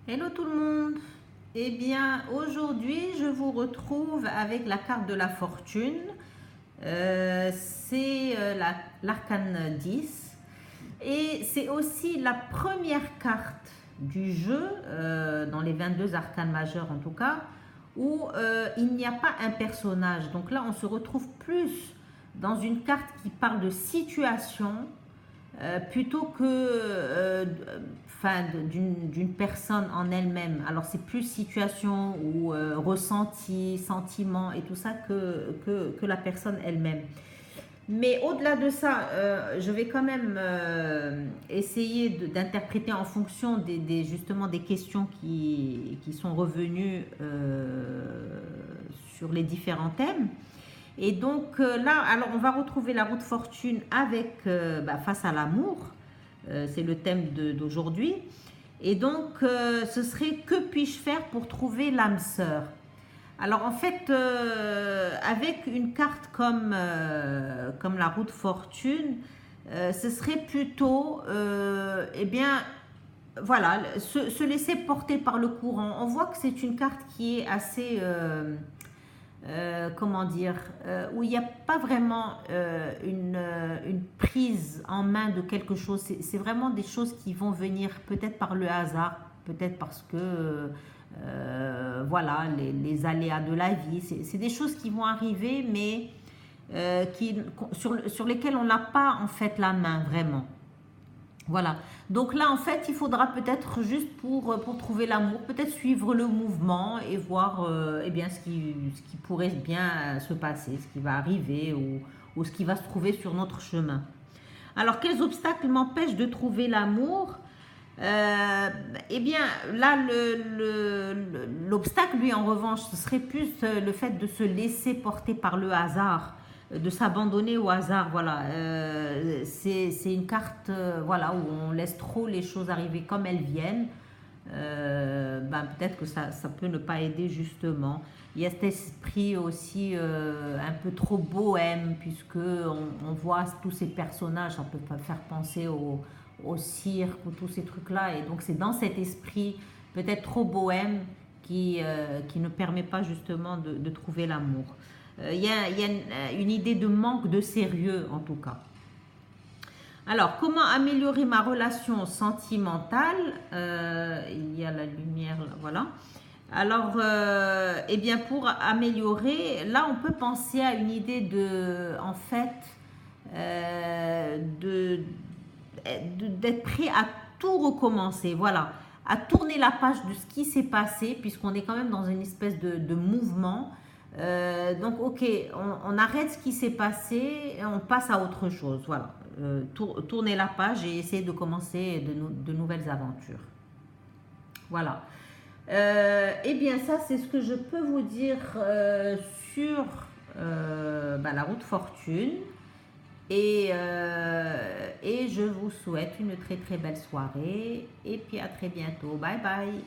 Hello tout le monde. Eh bien, aujourd'hui, je vous retrouve avec la carte de la fortune. C'est l'arcane 10. Et c'est aussi la première carte du jeu, dans les 22 arcanes majeures en tout cas, où il n'y a pas un personnage. Donc là, on se retrouve plus dans une carte qui parle de situation plutôt que d'une personne en elle-même. Alors c'est plus situation ou ressenti, sentiment et tout ça que la personne elle-même. Mais au-delà de ça, je vais quand même essayer d'interpréter en fonction justement des questions qui sont revenues sur les différents thèmes. Et donc là, alors on va retrouver la roue de fortune avec face à l'amour. C'est le thème d'aujourd'hui. Et donc, ce serait que puis-je faire pour trouver l'âme sœur. Alors en fait, avec une carte comme la roue de fortune, ce serait plutôt, eh bien, voilà, se laisser porter par le courant. On voit que c'est une carte qui est assez comment dire, où il n'y a pas vraiment une prise en main de quelque chose. C'est vraiment des choses qui vont venir peut-être par le hasard, peut-être parce que voilà, aléas de la vie. C'est des choses qui vont arriver, mais sur lesquelles on n'a pas en fait la main vraiment. Voilà. Donc là, en fait, il faudra peut-être juste pour trouver l'amour, peut-être suivre le mouvement et voir eh bien, ce qui pourrait bien se passer, ce qui va arriver ou ce qui va se trouver sur notre chemin. Alors, quels obstacles m'empêchent de trouver l'amour? Eh bien, là, l'obstacle, lui, en revanche, ce serait plus le fait de se laisser porter par le hasard, de s'abandonner au hasard. Voilà, c'est une carte, voilà, où on laisse trop les choses arriver comme elles viennent. Peut-être que ça peut ne pas aider justement. Il y a cet esprit aussi un peu trop bohème, puisque on voit tous ces personnages, ça peut faire penser au cirque ou tous ces trucs-là. Et donc c'est dans cet esprit peut-être trop bohème qui ne permet pas justement de trouver l'amour. Il y a une idée de manque de sérieux en tout cas. Alors, comment améliorer ma relation sentimentale? Il y a la lumière, là, voilà. Alors, eh bien, pour améliorer, là, on peut penser à une idée en fait, d'être prêt à tout recommencer, voilà, à tourner la page de ce qui s'est passé, puisqu'on est quand même dans une espèce de mouvement. Donc, ok, on arrête ce qui s'est passé et on passe à autre chose, voilà. Tourner la page et essayer de commencer de nouvelles aventures. Voilà. Eh bien, ça, c'est ce que je peux vous dire sur la route fortune. Et je vous souhaite une très très belle soirée. Et puis à très bientôt. Bye bye.